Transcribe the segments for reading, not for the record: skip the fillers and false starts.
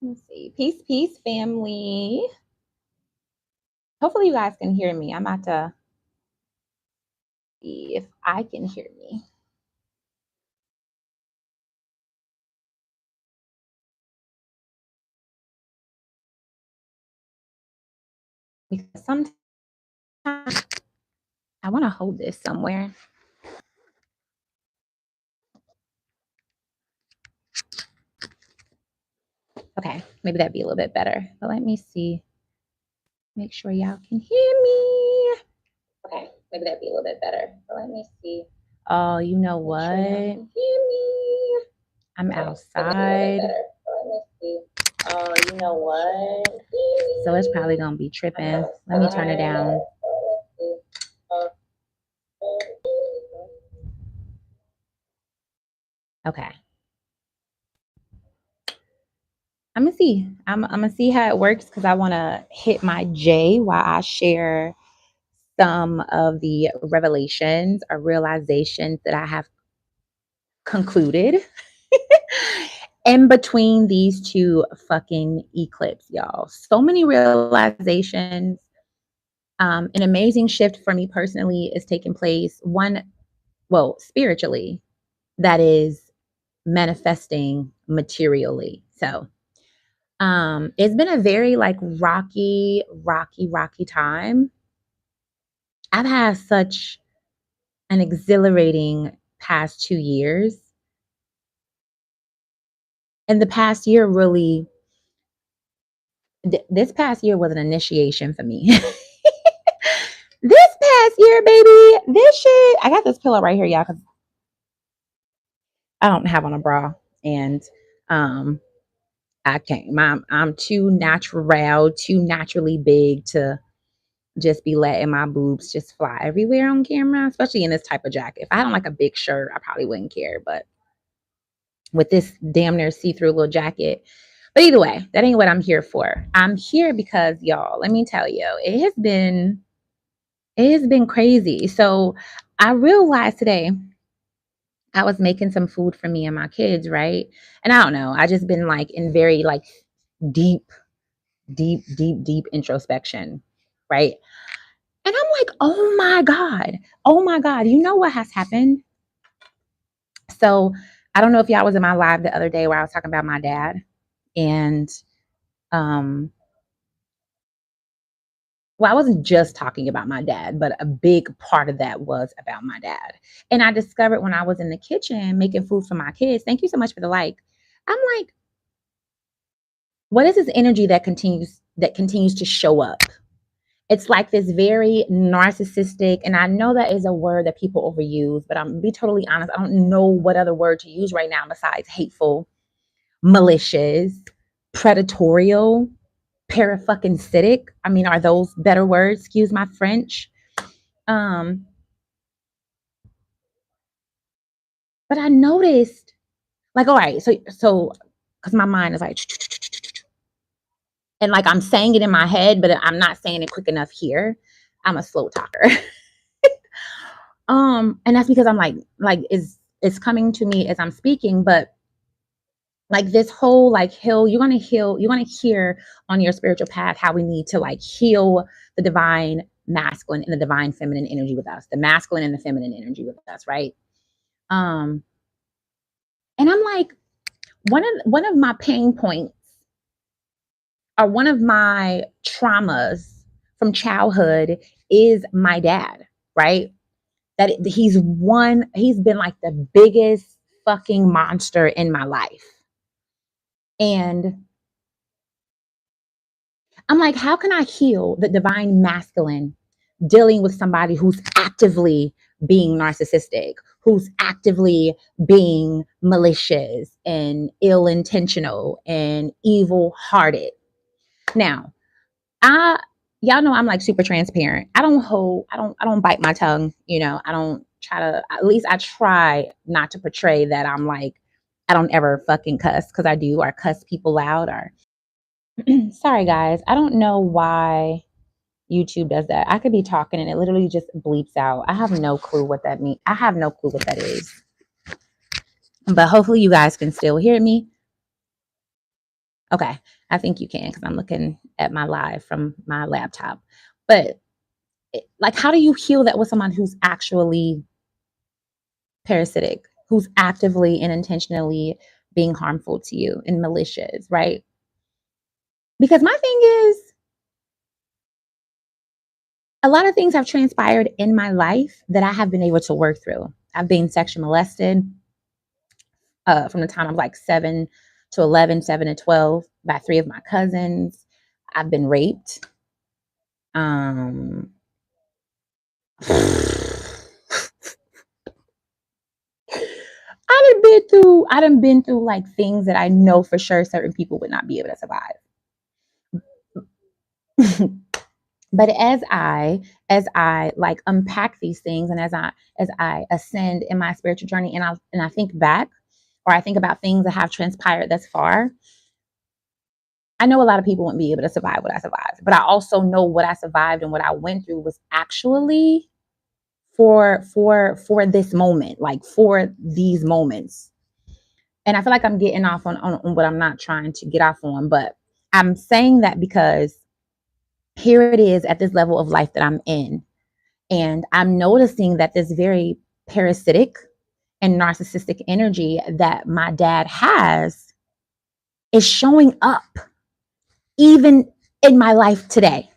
Let's see. Peace, peace, family. Hopefully you guys can hear me. I'm about to see if I can hear me. Because sometimes I want to hold this somewhere. Okay, maybe that'd be a little bit better. But let me see. Make sure y'all can hear me. Okay, maybe that'd be a little bit better. But let me see. Oh, you know what? Sure hear me. I'm outside. Let me see. Oh, you know what? So it's probably gonna be tripping. Let me turn it down. Okay. I'm gonna see. I'm gonna see how it works because I want to hit my J while I share some of the revelations or realizations that I have concluded in between these two fucking eclipses, y'all. So many realizations. An amazing shift for me personally is taking place. One, well, spiritually, that is manifesting materially. So it's been a very like rocky time. I've had such an exhilarating past 2 years. And the past year really, this past year was an initiation for me. This past year, baby, this shit. I got this pillow right here, y'all, because I don't have on a bra. And I can't. I'm too natural, too naturally big to just be letting my boobs just fly everywhere on camera, especially in this type of jacket. If I had on like a big shirt, I probably wouldn't care. But with this damn near see-through little jacket. But either way, that ain't what I'm here for. I'm here because y'all, let me tell you, it has been crazy. So I realized today I was making some food for me and my kids, right? And I don't know, I just been like in very like deep, deep introspection, right? And I'm like, oh my God, you know what has happened? So I don't know if y'all was in my live the other day where I was talking about my dad. And well, I wasn't just talking about my dad, but a big part of that was about my dad. And I discovered when I was in the kitchen making food for my kids, thank you so much for the like. I'm like, what is this energy that continues to show up? It's like this very narcissistic, and I know that is a word that people overuse, but I'm gonna be totally honest, I don't know what other word to use right now besides hateful, malicious, predatorial, parafucking-citic. I mean, are those better words? Excuse my French. Um, but I noticed, like, all right, so because my mind is like, and like I'm saying it in my head, but I'm not saying it quick enough here. I'm a slow talker. And that's because I'm like it's coming to me as I'm speaking, but like this whole like you're gonna hear on your spiritual path how we need to like heal the divine masculine and the divine feminine energy with us, the masculine and the feminine energy with us, right? Um, and I'm like, one of my pain points or one of my traumas from childhood is my dad, right? That he's been like the biggest fucking monster in my life. And I'm like, how can I heal the divine masculine dealing with somebody who's actively being narcissistic, who's actively being malicious and ill intentional and evil hearted? Now, I y'all know I'm like super transparent. I don't bite my tongue, I don't try to, at least I try not to portray that I'm like I don't ever fucking cuss, because I do, or cuss people out, or sorry guys, I don't know why YouTube does that. I could be talking and it literally just bleeps out. I have no clue what that means. I have no clue what that is. But hopefully you guys can still hear me. Okay, I think you can because I'm looking at my live from my laptop. But like, how do you heal that with someone who's actually parasitic, who's actively and intentionally being harmful to you and malicious, right? Because my thing is, a lot of things have transpired in my life that I have been able to work through. I've been sexually molested from the time I'm like 7 to 11, 7 to 12 by three of my cousins. I've been raped. Um, I done been through like things that I know for sure certain people would not be able to survive. But as I like unpack these things, and as I ascend in my spiritual journey, and I think back, or I think about things that have transpired thus far, I know a lot of people wouldn't be able to survive what I survived, but I also know what I survived and what I went through was actually for this moment, like for these moments. And I feel like I'm getting off on what I'm not trying to get off on, but I'm saying that because here it is at this level of life that I'm in. And I'm noticing that this very parasitic and narcissistic energy that my dad has is showing up even in my life today.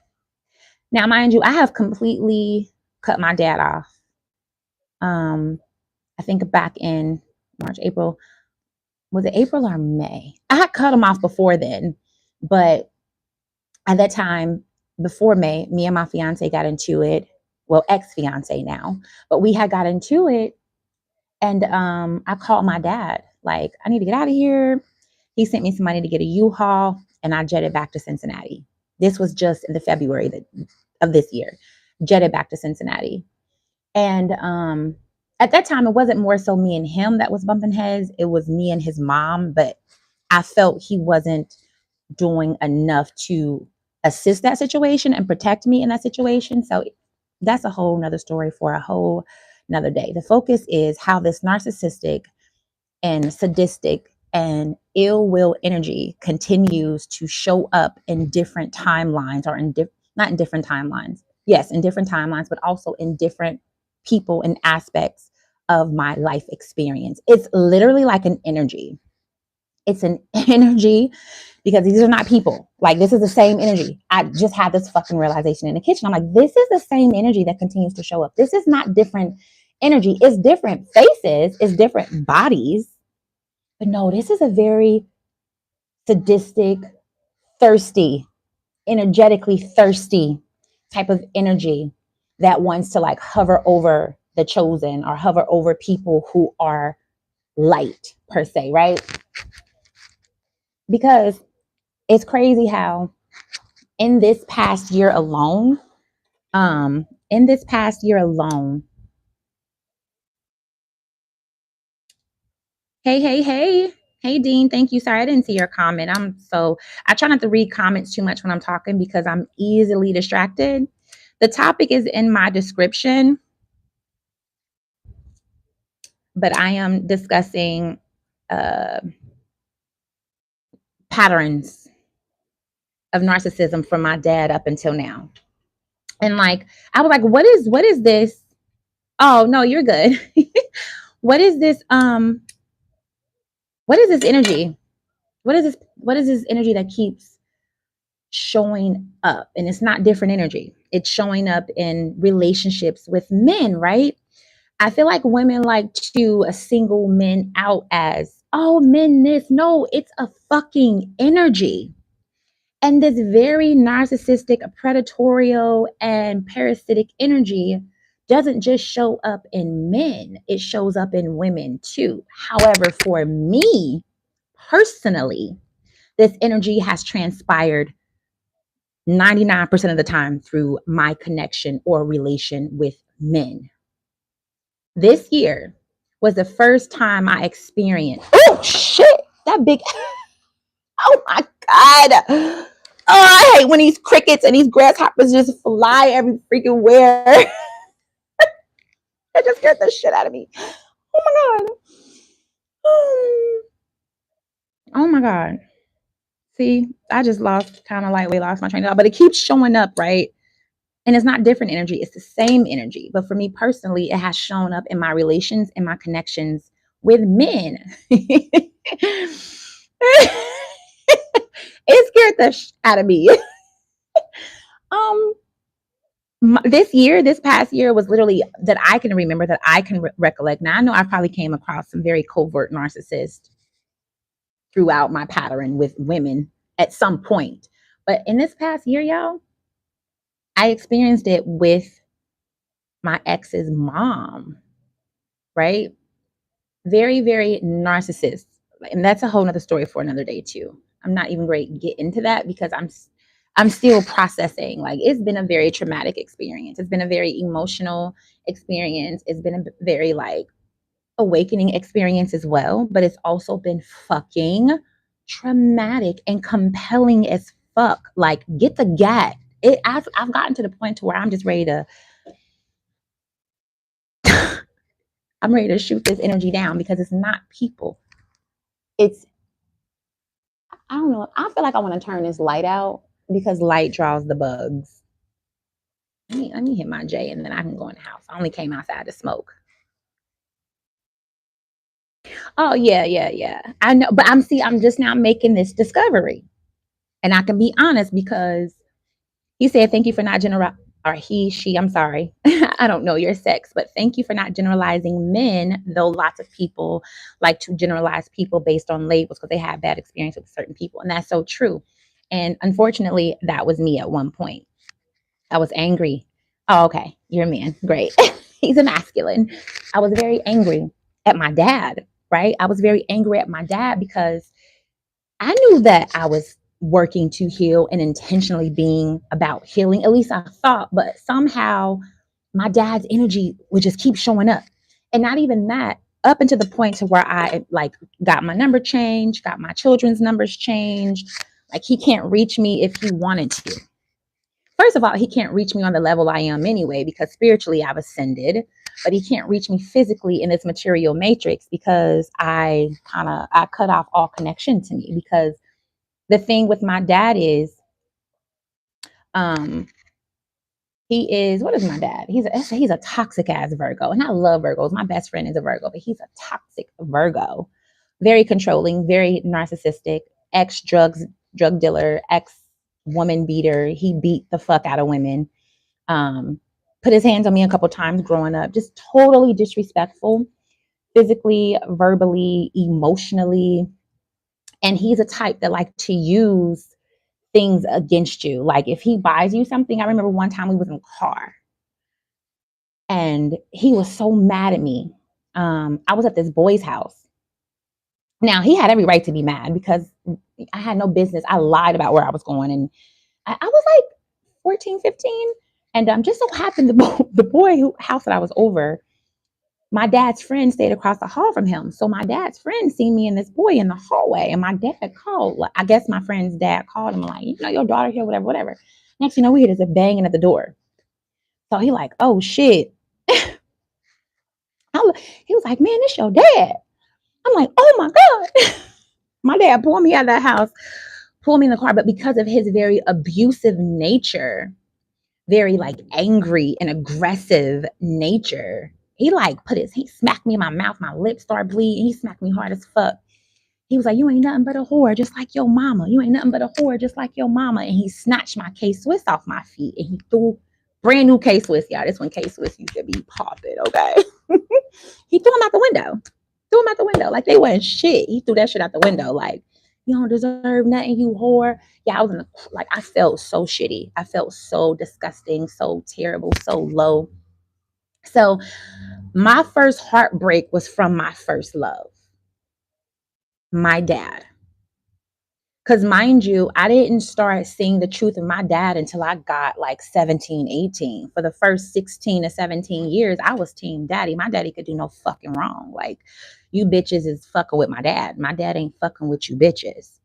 Now, mind you, I have completely cut my dad off. Um, I think back in March, April, was it April or May? I had cut him off before then, but at that time, before May, me and my fiance got into it. Well, ex-fiance now, but we had got into it. And I called my dad, like, I need to get out of here. He sent me some money to get a U-Haul, and I jetted back to Cincinnati. This was just in the February of this year. Jetted back to Cincinnati. And at that time, it wasn't more so me and him that was bumping heads. It was me and his mom. But I felt he wasn't doing enough to assist that situation and protect me in that situation. So that's a whole nother story for a whole another day. The focus is how this narcissistic and sadistic and ill will energy continues to show up in different timelines, or not in different timelines. Yes, in different timelines, but also in different people and aspects of my life experience. It's literally like an energy. It's an energy because these are not people. Like, this is the same energy. I just had this fucking realization in the kitchen. I'm like, this is the same energy that continues to show up. This is not different energy. It's different faces, it's different bodies. But no, this is a very sadistic, thirsty, energetically thirsty type of energy that wants to like hover over the chosen or hover over people who are light per se, right? Because it's crazy how in this past year alone, in this past year alone, hey, Dean, thank you. Sorry, I didn't see your comment. I try not to read comments too much when I'm talking because I'm easily distracted. The topic is in my description, but I am discussing uh, patterns of narcissism from my dad up until now. And like, I was like, what is this? Oh no, you're good. what is this? What is this energy? What is this energy that keeps showing up? And it's not different energy. It's showing up in relationships with men, right? I feel like women like to single men out as, oh, men this. No, it's a fucking energy. And this very narcissistic, predatorial, and parasitic energy doesn't just show up in men, it shows up in women too. However, for me personally, this energy has transpired 99% of the time through my connection or relation with men. This year was the first time I experienced, oh shit, that big, oh my God. Oh, I hate when these crickets and these grasshoppers just fly every freaking where. That just scared the shit out of me. Oh my God. Oh my God. See, I just lost my train of thought, but it keeps showing up, right? And it's not different energy, it's the same energy. But for me personally, it has shown up in my relations and my connections with men. It scared the out of me. um, this past year was literally that I can remember, that I can recollect. Now I know I probably came across some very covert narcissists throughout my pattern with women at some point, but in this past year, y'all, I experienced it with my ex's mom, right? Very, very narcissist. And that's a whole nother story for another day too. I'm not even ready to get into that because I'm still processing. Like, it's been a very traumatic experience. It's been a very emotional experience. It's been a very like awakening experience as well, but it's also been fucking traumatic and compelling as fuck. Like, get the gat. I've gotten to the point to where I'm just ready to I'm ready to shoot this energy down because it's not people. It's I don't know. I feel like I want to turn this light out because light draws the bugs. Let me hit my J and then I can go in the house. I only came outside to smoke. Oh yeah, yeah, yeah. I know, but I'm just now making this discovery. And I can be honest because he said thank you for not or he, she, I'm sorry. I don't know your sex, but thank you for not generalizing men, though lots of people like to generalize people based on labels because they have bad experience with certain people. And that's so true. And unfortunately, that was me at one point. I was angry. Oh, okay. You're a man. Great. He's a masculine. I was very angry at my dad, right? I was very angry at my dad because I knew that I was working to heal and intentionally being about healing. At least I thought, but somehow my dad's energy would just keep showing up. And not even that, up until the point to where I like got my number changed, got my children's numbers changed. Like, he can't reach me if he wanted to. First of all, he can't reach me on the level I am anyway, because spiritually I've ascended, but he can't reach me physically in this material matrix because I cut off all connection to me. Because the thing with my dad is, um, he is, what is my dad? He's a toxic ass Virgo. And I love Virgos. My best friend is a Virgo, but he's a toxic Virgo. Very controlling, very narcissistic, ex drug dealer, ex woman beater. He beat the fuck out of women. Um, Put his hands on me a couple times growing up, just totally disrespectful, physically, verbally, emotionally. And he's a type that like to use things against you. Like, if he buys you something, I remember one time we was in a car and he was so mad at me. I was at this boy's house. Now, he had every right to be mad because I had no business. I lied about where I was going. And I was like 14, 15. And just so happened the boy who house that I was over, my dad's friend stayed across the hall from him. So my dad's friend seen me and this boy in the hallway. And my dad called. I guess my friend's dad called him like, your daughter here, whatever, whatever. Next, we hear there's a banging at the door. So he like, oh shit. He was like, man, this your dad. I'm like, oh my God. My dad pulled me out of that house, pulled me in the car. But because of his very abusive nature, very like angry and aggressive nature, he smacked me in my mouth. My lips started bleeding. He smacked me hard as fuck. He was like, you ain't nothing but a whore, just like your mama. You ain't nothing but a whore, just like your mama. And he snatched my K-Swiss off my feet and he threw brand new K-Swiss, y'all. This one K-Swiss used to be popping, okay? He threw them out the window. Threw them out the window like they wasn't shit. He threw that shit out the window like, you don't deserve nothing, you whore. Yeah, I was I felt so shitty. I felt so disgusting, so terrible, so low. So my first heartbreak was from my first love, my dad. Because mind you, I didn't start seeing the truth of my dad until I got like 17, 18. For the first 16 to 17 years, I was team daddy. My daddy could do no fucking wrong. Like, you bitches is fucking with my dad. My dad ain't fucking with you bitches.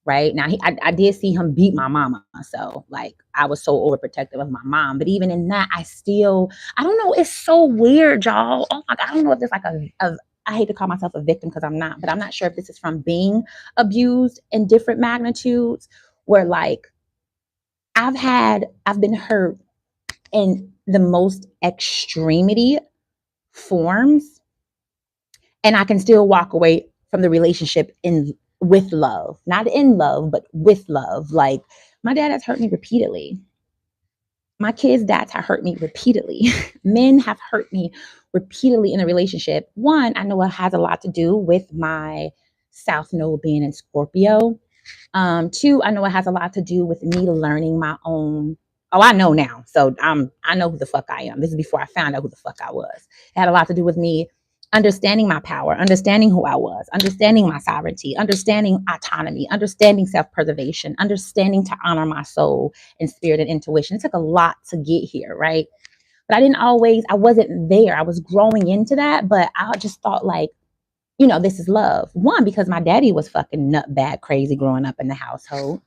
Right now, I did see him beat my mama. So like, I was so overprotective of my mom. But even in that, I don't know. It's so weird, y'all. Oh my God. I don't know if there's like I hate to call myself a victim because I'm not, but I'm not sure if this is from being abused in different magnitudes where like I've been hurt in the most extremity forms, and I can still walk away from the relationship in with love, not in love, but with love. Like my dad has hurt me repeatedly. My kids' dads have hurt me repeatedly. Men have hurt me repeatedly in a relationship. One, I know it has a lot to do with my South Node being in Scorpio. Two, I know it has a lot to do with me learning my own. Oh, I know now. So I know who the fuck I am. This is before I found out who the fuck I was. It had a lot to do with me understanding my power, understanding who I was, understanding my sovereignty, understanding autonomy, understanding self-preservation, understanding to honor my soul and spirit and intuition. It took a lot to get here, right? But I wasn't there. I was growing into that, but I just thought like, this is love. One, because my daddy was fucking nut bad crazy growing up in the household.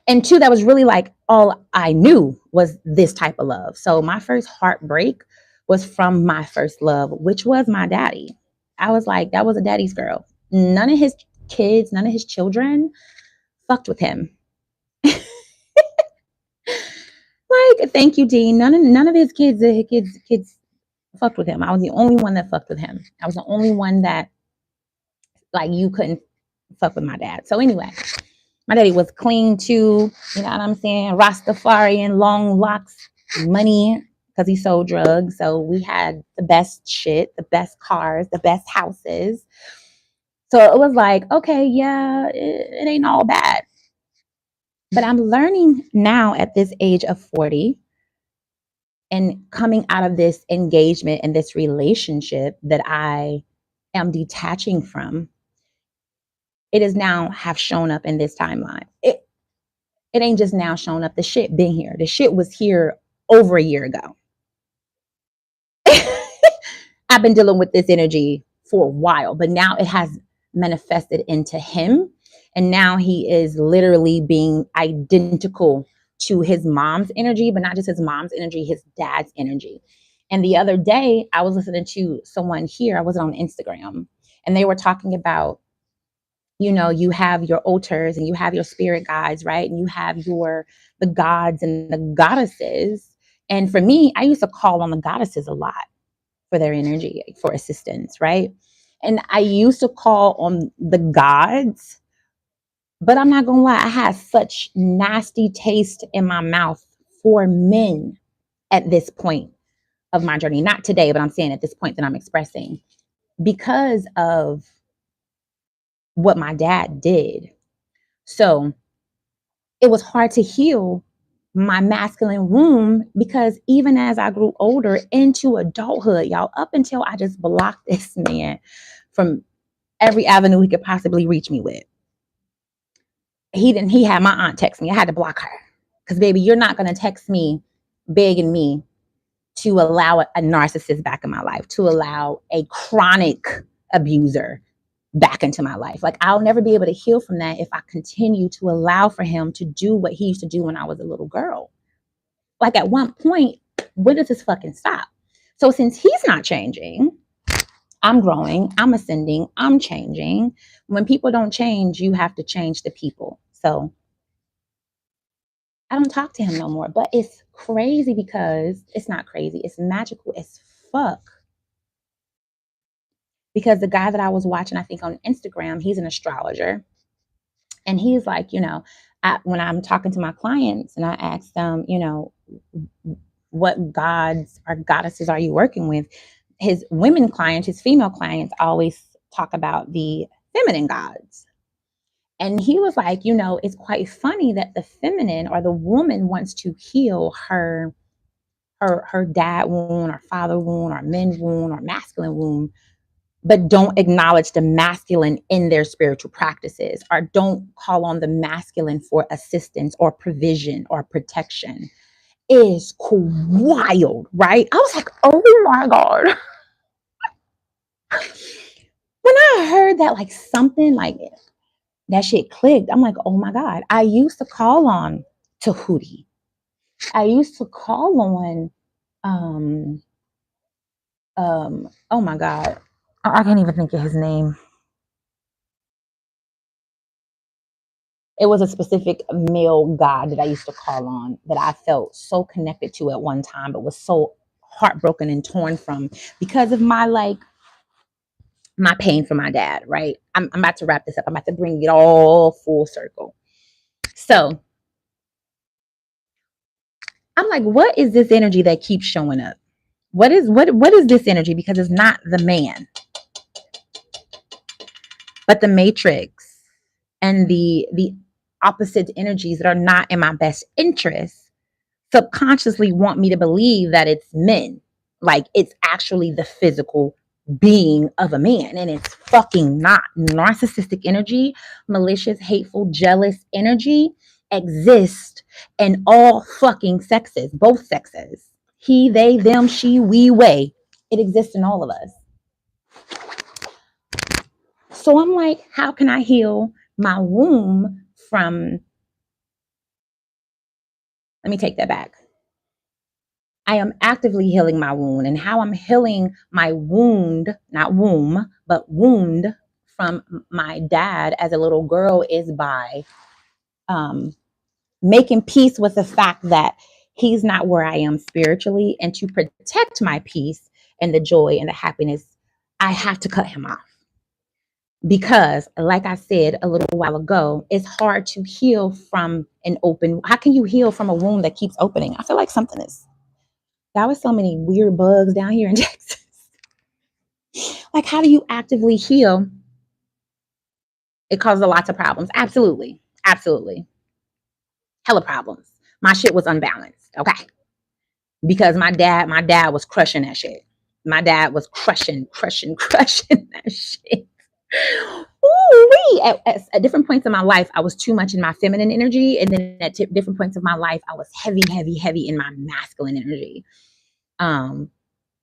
And two, that was really like all I knew was this type of love. So my first heartbreak was from my first love, which was my daddy. I was like, that was a daddy's girl. None of his kids, none of his children fucked with him. Like, thank you, Dean. None of his kids fucked with him. I was the only one that fucked with him. I was the only one that like you couldn't fuck with my dad. So anyway, my daddy was clean too, you know what I'm saying? Rastafarian, long locks, money, because he sold drugs. So we had the best shit, the best cars, the best houses. So it was like, okay, yeah, it ain't all bad. But I'm learning now at this age of 40 and coming out of this engagement and this relationship that I am detaching from, it is now have shown up in this timeline. It ain't just now showing up. The shit been here. The shit was here over a year ago. I've been dealing with this energy for a while, but now it has manifested into him. And now he is literally being identical to his mom's energy, but not just his mom's energy, his dad's energy. And the other day, I was listening to someone here, I was on Instagram, and they were talking about, you have your altars and you have your spirit guides, right? And you have the gods and the goddesses. And for me, I used to call on the goddesses a lot for their energy, for assistance, right? And I used to call on the gods, but I'm not gonna lie, I had such nasty taste in my mouth for men at this point of my journey. Not today, but I'm saying at this point that I'm expressing because of what my dad did. So it was hard to heal my masculine womb because even as I grew older into adulthood, y'all, up until I just blocked this man from every avenue he could possibly reach me with. He had my aunt text me. I had to block her. Because baby, you're not gonna text me begging me to allow a narcissist back in my life, to allow a chronic abuser back into my life. Like I'll never be able to heal from that if I continue to allow for him to do what he used to do when I was a little girl. Like at one point, when does this fucking stop? So since he's not changing, I'm growing, I'm ascending, I'm changing. When people don't change, you have to change the people. So I don't talk to him no more. But it's crazy because it's not crazy. It's magical as fuck. Because the guy that I was watching, I think on Instagram, he's an astrologer. And he's like, when I'm talking to my clients and I ask them, what gods or goddesses are you working with? His women clients, his female clients always talk about the feminine gods. And he was like, it's quite funny that the feminine or the woman wants to heal her dad wound or father wound or men wound or masculine wound, but don't acknowledge the masculine in their spiritual practices or don't call on the masculine for assistance or provision or protection. Is wild, right? I was like, oh my God. When I heard that, like something like that shit clicked, I'm like, oh my God. I used to call on Tahuti. I used to call on oh my God. I can't even think of his name. It was a specific male god that I used to call on that I felt so connected to at one time, but was so heartbroken and torn from because of my pain for my dad, right? I'm about to wrap this up. I'm about to bring it all full circle. So I'm like, what is this energy that keeps showing up? What is this energy? Because it's not the man, but the matrix and the opposite energies that are not in my best interest subconsciously want me to believe that it's men. Like it's actually the physical being of a man. And it's fucking not. Narcissistic energy, malicious, hateful, jealous energy exists in all fucking sexes, both sexes. He, they, them, she, we, we. It exists in all of us. So I'm like, how can I heal my womb from, let me take that back. I am actively healing my wound, and how I'm healing my wound, not womb, but wound from my dad as a little girl is by um, making peace with the fact that he's not where I am spiritually. And to protect my peace and the joy and the happiness, I have to cut him off. Because, like I said a little while ago, it's hard to heal from an open. How can you heal from a wound that keeps opening? I feel like something is. There was so many weird bugs down here in Texas. Like, how do you actively heal? It causes lots of problems. Absolutely. Absolutely. Hella problems. My shit was unbalanced. Okay. Because my dad was crushing that shit. My dad was crushing that shit. Ooh, at different points in my life, I was too much in my feminine energy. And then at different points of my life, I was heavy in my masculine energy. Um,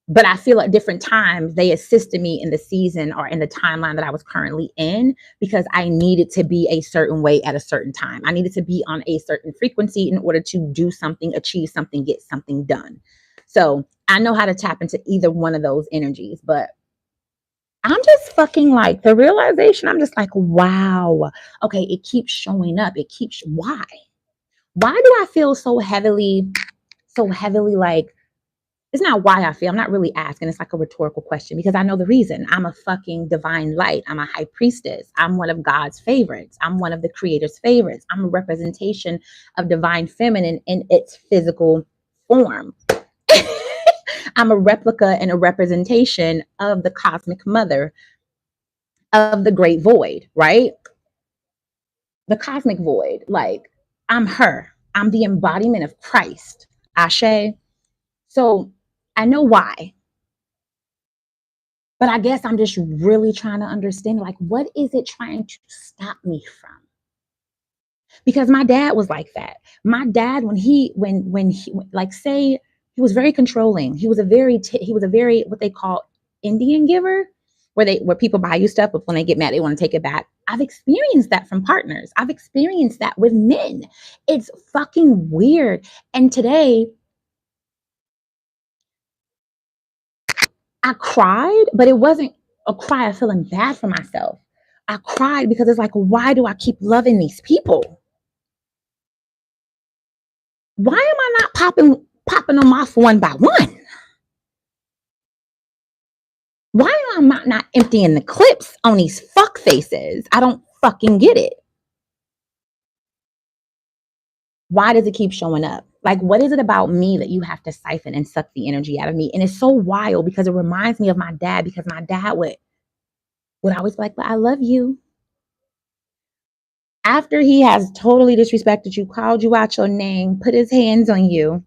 but I feel at different times they assisted me in the season or in the timeline that I was currently in because I needed to be a certain way at a certain time. I needed to be on a certain frequency in order to do something, achieve something, get something done. So I know how to tap into either one of those energies, but I'm just fucking like the realization. I'm just like, wow. Okay, it keeps showing up. It keeps, why? Why do I feel so heavily like, it's not why I feel. I'm not really asking. It's like a rhetorical question because I know the reason. I'm a fucking divine light. I'm a high priestess. I'm one of God's favorites. I'm one of the creator's favorites. I'm a representation of divine feminine in its physical form. I'm a replica and a representation of the cosmic mother of the great void, right? The cosmic void. Like, I'm her. I'm the embodiment of Christ. Ashe. So I know why. But I guess I'm just really trying to understand, like, what is it trying to stop me from? Because my dad was like that. My dad, when he like say he was very controlling. He was a very what they call Indian giver, where people buy you stuff, but when they get mad, they want to take it back. I've experienced that from partners. I've experienced that with men. It's fucking weird. And today I cried, but it wasn't a cry of feeling bad for myself. I cried because it's like, why do I keep loving these people? Why am I not popping them off one by one? Why am I not emptying the clips on these fuck faces? I don't fucking get it. Why does it keep showing up? Like, what is it about me that you have to siphon and suck the energy out of me? And it's so wild because it reminds me of my dad, because my dad would always be like, but I love you. After he has totally disrespected you, called you out your name, put his hands on you,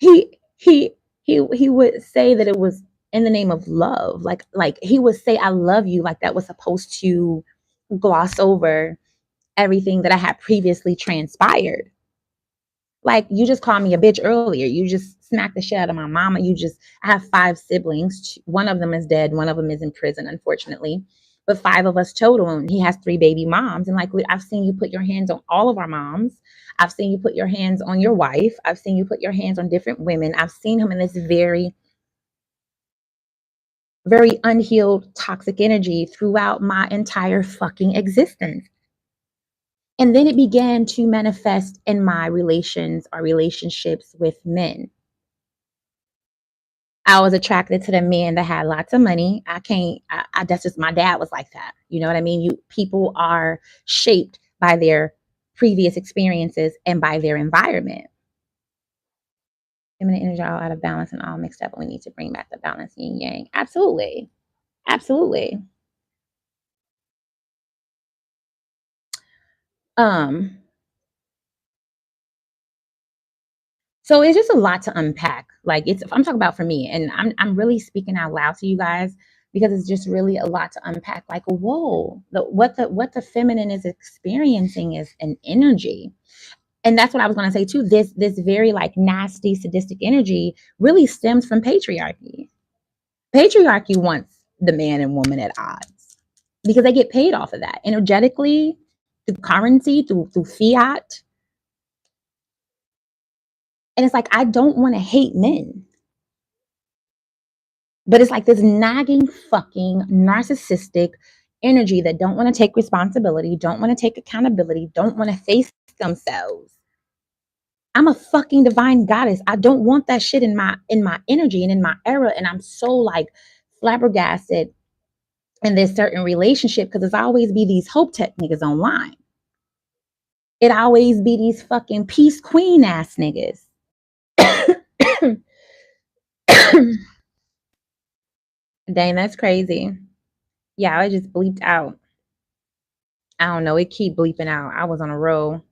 he he he would say that it was in the name of love. Like he would say, I love you, like that was supposed to gloss over everything that I had previously transpired. Like, you just called me a bitch earlier. You just smacked the shit out of my mama. I have 5 siblings. One of them is dead. One of them is in prison, unfortunately. But 5 of us total. And he has 3 baby moms. And like, I've seen you put your hands on all of our moms. I've seen you put your hands on your wife. I've seen you put your hands on different women. I've seen him in this very very unhealed, toxic energy throughout my entire fucking existence. And then it began to manifest in my relations or relationships with men. I was attracted to the men that had lots of money. I can't, that's just my dad was like that. You know what I mean? People are shaped by their previous experiences and by their environment. Feminine energy all out of balance and all mixed up, and we need to bring back the balance yin yang. Absolutely. Absolutely. Um, so it's just a lot to unpack. Like I'm talking about for me, and I'm really speaking out loud to you guys because it's just really a lot to unpack. Like, whoa, what the feminine is experiencing is an energy. And that's what I was going to say too. This very like nasty, sadistic energy really stems from patriarchy. Patriarchy wants the man and woman at odds because they get paid off of that energetically through currency, through fiat. And it's like I don't want to hate men, but it's like this nagging fucking narcissistic energy that don't want to take responsibility, don't want to take accountability, don't want to face themselves. I'm a fucking divine goddess. I don't want that shit in my energy and in my era. And I'm so like flabbergasted in this certain relationship because it's always be these hope tech niggas online. It always be these fucking peace queen ass niggas. Dang, that's crazy. Yeah, I just bleeped out. I don't know. It keep bleeping out. I was on a roll.